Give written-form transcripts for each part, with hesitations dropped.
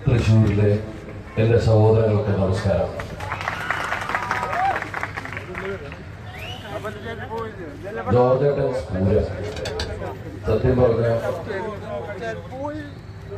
തൃശ്ശൂരിലെ എൻ്റെ സഹോദരങ്ങൾക്ക് നമസ്കാരം. ജോർജേട്ടൻ പൂരം സത്യം പറഞ്ഞ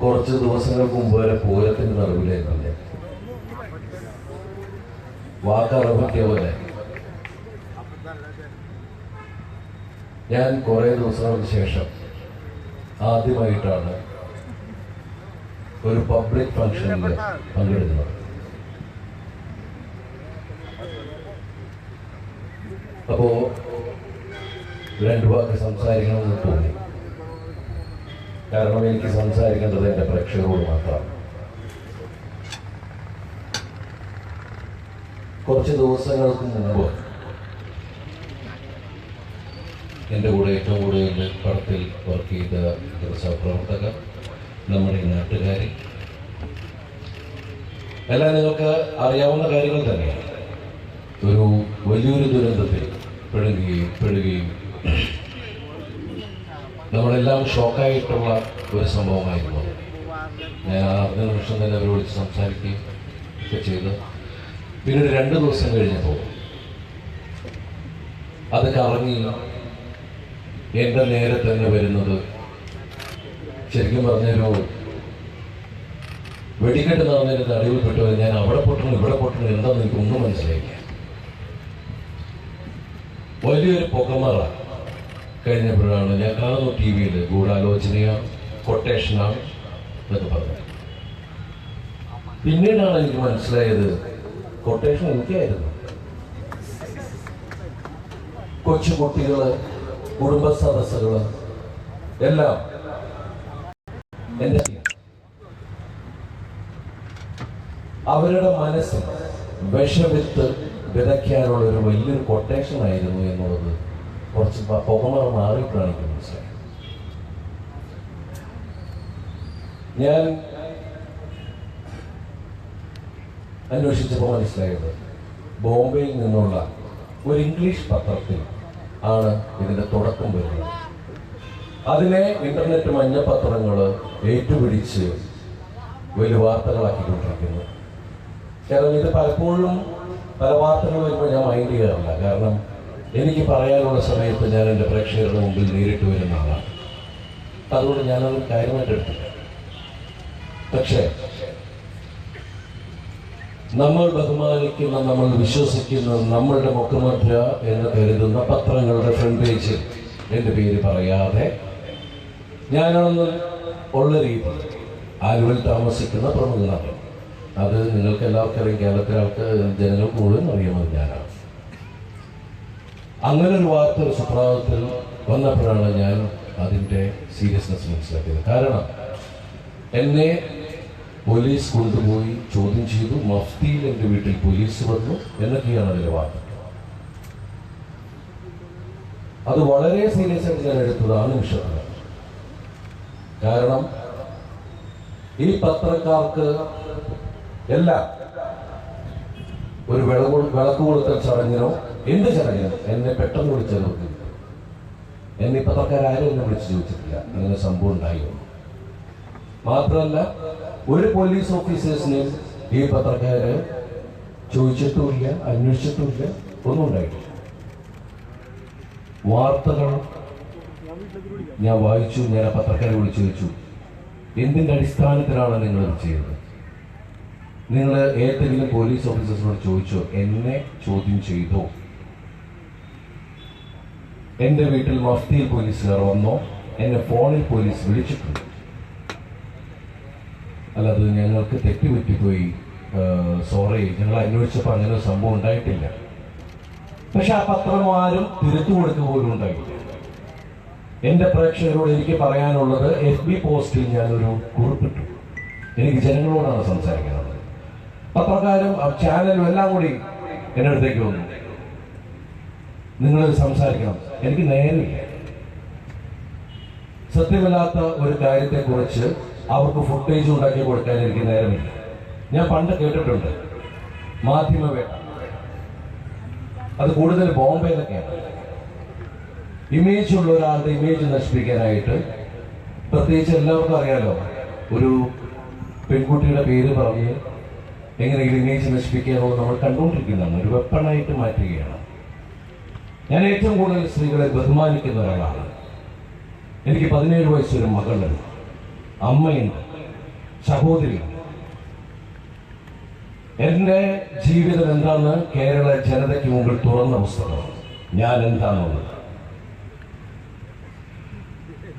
കുറച്ച് ദിവസങ്ങൾക്ക് മുമ്പ് വരെ പൂരത്തിന്റെ നടുവിലായിരുന്നില്ലേ, വാക്കറബിയ പോലെ. ഞാൻ കുറെ ദിവസങ്ങൾക്ക് ശേഷം ആദ്യമായിട്ടാണ് ഒരു പബ്ലിക് ഫംഗ്ഷനിൽ പങ്കെടുക്കുന്നത്. അപ്പോ രണ്ടു വാക്ക് സംസാരിക്കണമെന്ന് തോന്നി. കാരണം എനിക്ക് സംസാരിക്കേണ്ടത് എൻ്റെ പ്രേക്ഷകരോട് മാത്രമാണ്. കുറച്ച് ദിവസങ്ങൾക്ക് മുമ്പ് എൻ്റെ കൂടെ ഏറ്റവും കൂടുതൽ പടത്തിൽ വർക്ക് ചെയ്ത സഹപ്രവർത്തകർ, നമ്മുടെ ഈ നാട്ടുകാർ എല്ലാം നിങ്ങൾക്ക് അറിയാവുന്ന കാര്യങ്ങൾ തന്നെയാണ്. ഒരു വലിയൊരു ദുരന്തത്തിൽ പെടുകയും നമ്മളെല്ലാം ഷോക്കായിട്ടുള്ള ഒരു സംഭവമായിരുന്നു. ഞാൻ ആദ്യ നിമിഷം തന്നെ അവരെ വിളിച്ച് സംസാരിക്കുകയും ഒക്കെ ചെയ്ത് പിന്നീട് 2 ദിവസം കഴിഞ്ഞപ്പോൾ അത് കറങ്ങി എൻ്റെ നേരെ തന്നെ വരുന്നത് ശരിക്കും പറഞ്ഞൊരു വെടിക്കെട്ട് നടന്നതിന് അടിവിൽപ്പെട്ടവർ. ഞാൻ അവിടെ പൊട്ടണം ഇവിടെ പൊട്ടണം എന്താണെന്ന് എനിക്കൊന്നും മനസ്സിലായില്ല. വലിയൊരു പുകമറ കഴിഞ്ഞപ്പോഴാണ് ഞാൻ കാണുന്നു ടി വിയിൽ ഗൂഢാലോചനയാണ്, കൊട്ടേഷനാണ് എന്നൊക്കെ പറഞ്ഞു. പിന്നീടാണ് എനിക്ക് മനസ്സിലായത് കൊട്ടേഷൻ എനിക്കായിരുന്നു. കൊച്ചുകുട്ടികള്, കുടുംബ സദസ്സുകള് എല്ലാം എന്റെ അവരുടെ മനസ്സിൽ വിഷവിത്ത് വിതയ്ക്കാനുള്ള ഒരു വലിയൊരു കൊട്ടേഷൻ ആയിരുന്നു എന്നുള്ളത് കുറച്ച് പുകമറ മാറിയിട്ടാണ് എനിക്ക് മനസ്സിലായത്. ഞാൻ അന്വേഷിച്ചപ്പോൾ മനസ്സിലായത് ബോംബെയിൽ നിന്നുള്ള ഒരു ഇംഗ്ലീഷ് പത്രത്തിൽ ആണ് ഇതിന്റെ തുടക്കം വരുന്നത്. അതിനെ ഇന്റർനെറ്റ് മഞ്ഞപത്രങ്ങൾ ഏറ്റുപിടിച്ച് വലിയ വാർത്തകളാക്കിക്കൊണ്ടിരിക്കുന്നു. കാരണം ഇത് പലപ്പോഴും പല വാർത്തകൾ വരുമ്പോൾ ഞാൻ മൈൻഡ് ചെയ്യാറില്ല. കാരണം എനിക്ക് പറയാനുള്ള സമയത്ത് ഞാൻ എൻ്റെ പ്രേക്ഷകരുടെ മുമ്പിൽ നേരിട്ട് വരുന്ന ആളാണ്. അതുകൊണ്ട് ഞാനത് കാര്യമായിട്ട് എടുത്തില്ല. പക്ഷേ നമ്മൾ ബഹുമാനിക്കുന്ന, നമ്മൾ വിശ്വസിക്കുന്ന, നമ്മളുടെ മുഖമുദ്ര എന്ന് കരുതുന്ന പത്രങ്ങളുടെ ഫ്രണ്ട് പേജിൽ എൻ്റെ പേര് പറയാതെ ഞാനാണെന്ന് ഉള്ള രീതി ആലുവയിൽ താമസിക്കുന്ന പ്രമുഖനാണ്. അത് നിങ്ങൾക്ക് എല്ലാവർക്കും അറിയാം, കേരളത്തിലെ ജനങ്ങൾക്ക് മുഴുവൻ അറിയാമെന്ന് ഞാനാണ്. അങ്ങനെ ഒരു വാർത്ത ഒരു സുപ്രഭാതത്തിൽ വന്നപ്പോഴാണ് ഞാൻ അതിൻ്റെ സീരിയസ്നെസ് മനസ്സിലാക്കിയത്. കാരണം എന്നെ പോലീസ് കൊണ്ടുപോയി ചോദ്യം ചെയ്തു, മഫ്തിയിൽ എൻ്റെ വീട്ടിൽ പോലീസ് വന്നു എന്നൊക്കെയാണ് അതിലെ വാർത്ത. അത് വളരെ സീരിയസ് ആയിട്ട് ഞാൻ എടുത്തത് ആ നിമിഷത്തിൽ. കാരണം ഈ പത്രക്കാർക്ക് എല്ലാം ഒരു വിളക്ക് കൊടുക്കൽ ചടങ്ങിനോ എന്ത് ചടങ്ങിനോ എന്നെ പെട്ടെന്ന് വിളിച്ചത്. എന്നെ പത്രക്കാരും എന്നെ വിളിച്ച് ചോദിച്ചിട്ടില്ല അങ്ങനെ സംഭവം ഉണ്ടായോ. മാത്രമല്ല ഒരു പോലീസ് ഓഫീസേഴ്സിനെയും ഈ പത്രക്കാര് ചോദിച്ചിട്ടുമില്ല, അന്വേഷിച്ചിട്ടുമില്ല, ഒന്നും ഉണ്ടായിട്ടില്ല. വാർത്തകൾ ഞാൻ വായിച്ചു. ഞാൻ ആ പത്രക്കാരെ വിളിച്ചു ചോദിച്ചു, എന്തിന്റെ അടിസ്ഥാനത്തിലാണ് നിങ്ങൾ ഇത് ചെയ്യുന്നത്? നിങ്ങൾ ഏതെങ്കിലും പോലീസ് ഓഫീസേഴ്സിനോട് ചോദിച്ചോ? എന്നെ ചോദ്യം ചെയ്തോ? എൻ്റെ വീട്ടിൽ മഫ്തിയിൽ പോലീസുകാർ വന്നോ? എന്നെ ഫോണിൽ പോലീസ് വിളിച്ചിട്ടുണ്ട്. അല്ലാതെ ഞങ്ങൾക്ക് തെറ്റുപറ്റിപ്പോയി, സോറി, ഞങ്ങൾ അന്വേഷിച്ചപ്പോൾ അങ്ങനെ ഒരു സംഭവം ഉണ്ടായിട്ടില്ല. പക്ഷെ ആ പത്രം ആരും തിരുത്തു കൊടുക്കുക പോലും ഉണ്ടായിട്ടില്ല. എൻ്റെ പ്രേക്ഷകരോട് എനിക്ക് പറയാനുള്ളത്, FB പോസ്റ്റിൽ ഞാനൊരു കുറിപ്പിട്ടു. എനിക്ക് ജനങ്ങളോടാണ് സംസാരിക്കുന്നത്. പത്രക്കാരും ചാനലും എല്ലാം കൂടി എൻ്റെ അടുത്തേക്ക് വന്നു, നിങ്ങൾ സംസാരിക്കണം. എനിക്ക് നേരമില്ല. സത്യമില്ലാത്ത ഒരു കാര്യത്തെക്കുറിച്ച് അവർക്ക് ഫുട്ടേജ് ഉണ്ടാക്കി കൊടുക്കാൻ എനിക്ക് നേരമില്ല. ഞാൻ പണ്ട് കേട്ടിട്ടുണ്ട് മാധ്യമവേട്ട. അത് കൂടുതൽ ബോംബെയിലൊക്കെയാണ്. ഇമേജ് ഉള്ള ഒരാളുടെ ഇമേജ് നശിപ്പിക്കാനായിട്ട്, പ്രത്യേകിച്ച് എല്ലാവർക്കും അറിയാലോ, ഒരു പെൺകുട്ടിയുടെ പേര് പറഞ്ഞ് എങ്ങനെയെങ്കിലും ഇമേജ് നശിപ്പിക്കാനുള്ളത് നമ്മൾ കണ്ടുകൊണ്ടിരിക്കുന്നതാണ്. ഒരു വെപ്പണായിട്ട് മാറ്റുകയാണ്. ഞാൻ ഏറ്റവും കൂടുതൽ സ്ത്രീകളെ ബഹുമാനിക്കുന്ന ഒരാളാണ്. എനിക്ക് 17 വയസ്സൊരു മകളുണ്ട്, അമ്മയുണ്ട്, സഹോദരിയുണ്ട്. എൻ്റെ ജീവിതം എന്താണെന്ന് കേരള ജനതയ്ക്ക് മുമ്പിൽ തുറന്ന പുസ്തകമാണ്. ഞാൻ എന്താണെന്നുള്ളത്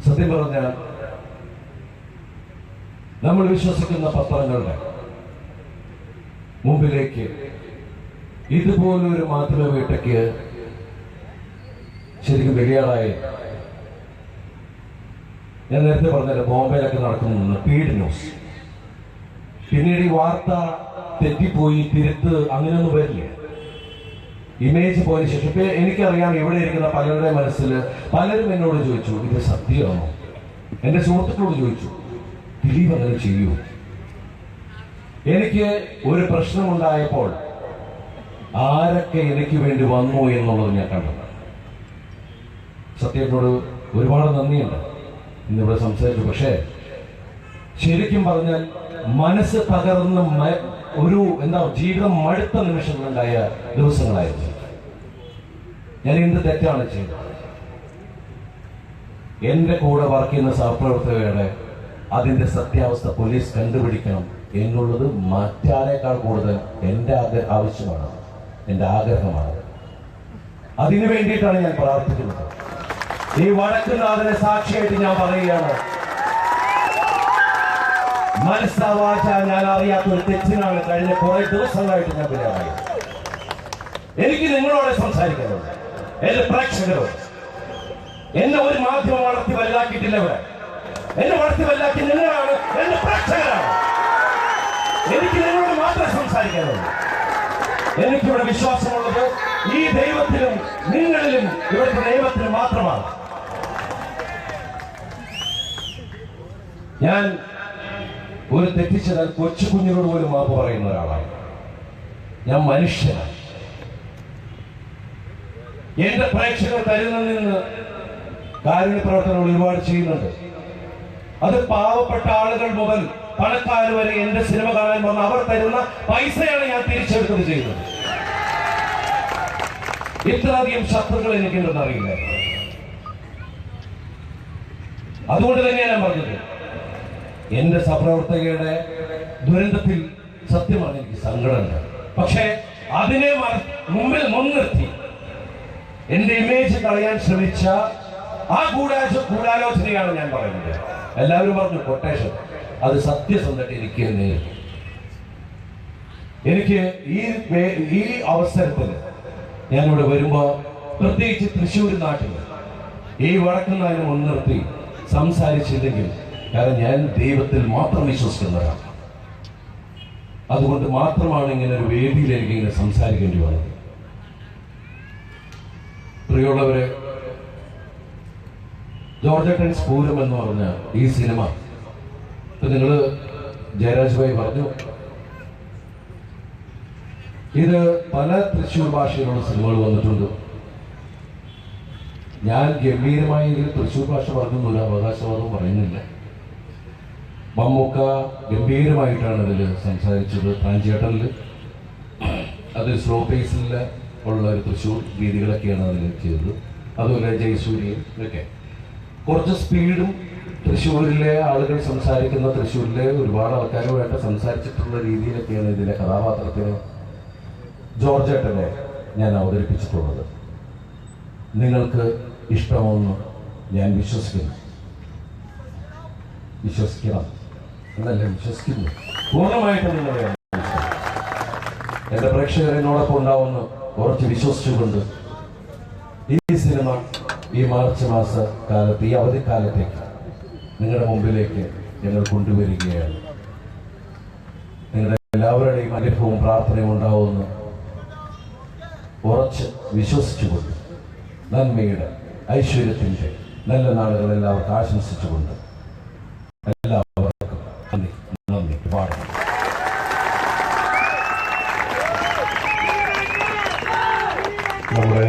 സത്യം പറഞ്ഞാൽ നമ്മൾ വിശ്വസിക്കുന്ന പത്രങ്ങളുടെ മുമ്പിലേക്ക് ഇതുപോലൊരു മാധ്യമ വേട്ടയ്ക്ക് ശരിക്കും ബലിയാടായി. ഞാൻ നേരത്തെ പറഞ്ഞല്ലോ, ബോംബെയിലൊക്കെ നടക്കുന്നു പീഡ് ന്യൂസ്. പിന്നീട് ഈ വാർത്ത തെറ്റിപ്പോയി തിരുത്ത് അങ്ങനെയൊന്നും വരില്ല. ഇമേജ് പോയതിനു ശേഷം ഇപ്പൊ എനിക്കറിയാം, ഇവിടെ ഇരിക്കുന്ന പലരുടെ മനസ്സിൽ പലരും എന്നോട് ചോദിച്ചു, ഇത് സത്യമാണോ? എന്റെ സുഹൃത്തുക്കളോട് ചോദിച്ചു, ദിലീപ് അങ്ങനെ ചെയ്യൂ? എനിക്ക് ഒരു പ്രശ്നമുണ്ടായപ്പോൾ ആരൊക്കെ എനിക്ക് വേണ്ടി വന്നു എന്നുള്ളത് ഞാൻ കണ്ടത്. സത്യത്തോട് ഒരുപാട് നന്ദിയുണ്ട് ഇന്നിവിടെ സംസാരിച്ചു. പക്ഷേ ശരിക്കും പറഞ്ഞാൽ മനസ്സ് തകർന്ന് ഒരു ജീവിതം മടുത്ത നിമിഷങ്ങളുണ്ടായ ദിവസങ്ങളായിരുന്നു. ഞാൻ എന്ത് തെറ്റാണ് ചെയ്തത്? എന്റെ കൂടെ വർക്ക് ചെയ്യുന്ന സഹപ്രവർത്തകരുടെ അതിന്റെ സത്യാവസ്ഥ പോലീസ് കണ്ടുപിടിക്കണം എന്നുള്ളത് മറ്റാരേക്കാൾ കൂടുതൽ എന്റെ ആവശ്യമാണ്, എന്റെ ആഗ്രഹമാണ്. അതിനു വേണ്ടിയിട്ടാണ് ഞാൻ പ്രാർത്ഥിക്കുന്നത്. ഈ വടക്കുന്നാഥനെ സാക്ഷിയായിട്ട് ഞാൻ പറയുകയാണ്, മനസ്സാവാച ഞാൻ അറിയാത്തൊരു തെറ്റിനാണ് കഴിഞ്ഞ കുറെ ദിവസങ്ങളായിട്ട് ഞാൻ ബലിയാടായി. എനിക്ക് നിങ്ങളോട് സംസാരിക്കാനുണ്ട്, എന്റെ പ്രേക്ഷകരോട്. എന്നെ ഒരു മാധ്യമം വളർത്തി വലുതാക്കിയിട്ടില്ല. ഇവിടെ എന്നെ വളർത്തി വലുതാക്കി നിങ്ങളാണ്, എന്റെ പ്രേക്ഷകരാണ്. എനിക്ക് നിങ്ങളോട് മാത്രമേ സംസാരിക്കാനുള്ളൂ. എനിക്കിവിടെ വിശ്വാസമുള്ളത് ഈ ദൈവത്തിലും നിങ്ങളിലും ഇവിടുത്തെ ദൈവത്തിലും മാത്രമാണ്. ഞാൻ ഒരു തെറ്റിച്ചതാൽ കൊച്ചു കുഞ്ഞിനോട് പോലും മാപ്പ് പറയുന്ന ഒരാളാണ്. ഞാൻ മനുഷ്യനാണ്. എന്റെ പ്രേക്ഷകർ തരുന്നതിൽ നിന്ന് കാരുണ്യ പ്രവർത്തനങ്ങൾ ഒരുപാട് ചെയ്യുന്നുണ്ട്. അത് പാവപ്പെട്ട ആളുകൾ മുതൽ പണക്കാർ വരെ എന്റെ സിനിമ കാണാൻ വന്ന അവർ തരുന്ന പൈസയാണ് ഞാൻ തിരിച്ചെടുത്തത് ചെയ്യുന്നത്. ഇത്രയധികം ശത്രുക്കൾ എനിക്കുണ്ടെന്ന് അറിയില്ല. അതുകൊണ്ട് തന്നെയാണ് ഞാൻ പറഞ്ഞത്, എന്റെ സഹപ്രവർത്തകയുടെ ദുരന്തത്തിൽ സത്യമാണ് എനിക്ക് സങ്കടമുണ്ട്. പക്ഷേ അതിനെ മുമ്പിൽ മുൻനിർത്തി എന്റെ ഇമേജ് കളയാൻ ശ്രമിച്ച ആ ഗൂഢാലോചനയാണ് ഞാൻ പറയുന്നത്. എല്ലാവരും പറഞ്ഞു കൊട്ടേഷൻ, അത് സത്യസന്ധമായിട്ട് എനിക്ക് നേരിട്ടു. എനിക്ക് ഈ അവസരത്തിൽ ഞാനിവിടെ വരുമ്പോ, പ്രത്യേകിച്ച് തൃശ്ശൂർ നാട്ടിൽ ഈ വടക്കുന്നാഥനെ മുൻനിർത്തി സംസാരിച്ചില്ലെങ്കിൽ, കാരണം ഞാൻ ദൈവത്തിൽ മാത്രം വിശ്വസിക്കുന്നവരാണ്. അതുകൊണ്ട് മാത്രമാണ് ഇങ്ങനെ ഒരു വേദിയിലേക്ക് ഇങ്ങനെ സംസാരിക്കേണ്ടി വന്നത്. പ്രിയമുള്ളവരെ, ജോർജ് സ്ഫൂരം എന്ന് പറഞ്ഞ ഈ സിനിമ ഇപ്പൊ നിങ്ങള് ജയരാജ് ഭായി പറഞ്ഞു, ഇത് പല തൃശ്ശൂർ ഭാഷയിലുള്ള സിനിമകൾ വന്നിട്ടുണ്ട്. ഞാൻ ഗംഭീരമായി ഇതിൽ തൃശ്ശൂർ ഭാഷ പറഞ്ഞൊന്നുമില്ല, അവകാശവാദവും പറയുന്നില്ല. മമ്മൂക്ക ഗംഭീരമായിട്ടാണ് ഇതിൽ സംസാരിച്ചത്. താഞ്ചേട്ടനിൽ അത് സ്ലോ പേസിൽ ഉള്ള ഒരു തൃശ്ശൂർ രീതികളൊക്കെയാണ് അതിൽ ചെയ്തത്. അതുപോലെ ജയസൂര്യയും ഒക്കെ കുറച്ച് സ്പീഡും, തൃശ്ശൂരിലെ ആളുകൾ സംസാരിക്കുന്ന, തൃശ്ശൂരിലെ ഒരുപാട് ആൾക്കാരുമായിട്ട് സംസാരിച്ചിട്ടുള്ള രീതിയിലൊക്കെയാണ് ഇതിലെ കഥാപാത്രത്തിന് ജോർജേട്ടനെ ഞാൻ അവതരിപ്പിച്ചിട്ടുള്ളത്. നിങ്ങൾക്ക് ഇഷ്ടമെന്ന് ഞാൻ വിശ്വസിക്കണം എന്നല്ല, വിശ്വസിക്കുന്നു പൂർണ്ണമായിട്ടും. നിങ്ങളെ എന്റെ പ്രേക്ഷകരെന്നോടൊപ്പം ഉണ്ടാവുമെന്ന് ഉറച്ച് വിശ്വസിച്ചുകൊണ്ട് ഈ സിനിമ ഈ മാർച്ച് മാസ കാലത്ത്, ഈ അവധിക്കാലത്തേക്ക് നിങ്ങളുടെ മുമ്പിലേക്ക് ഞങ്ങൾ കൊണ്ടുവരികയാണ്. നിങ്ങളുടെ എല്ലാവരുടെയും അനുഭവവും പ്രാർത്ഥനയും ഉണ്ടാവുമെന്ന് ഉറച്ച് വിശ്വസിച്ചുകൊണ്ട്, നന്മയുടെ ഐശ്വര്യത്തിന്റെ നല്ല നാളുകൾ എല്ലാവർക്കും ആശംസിച്ചുകൊണ്ട് എല്ലാവർക്കും നന്ദി പാടുന്നു. നമ്മുടെ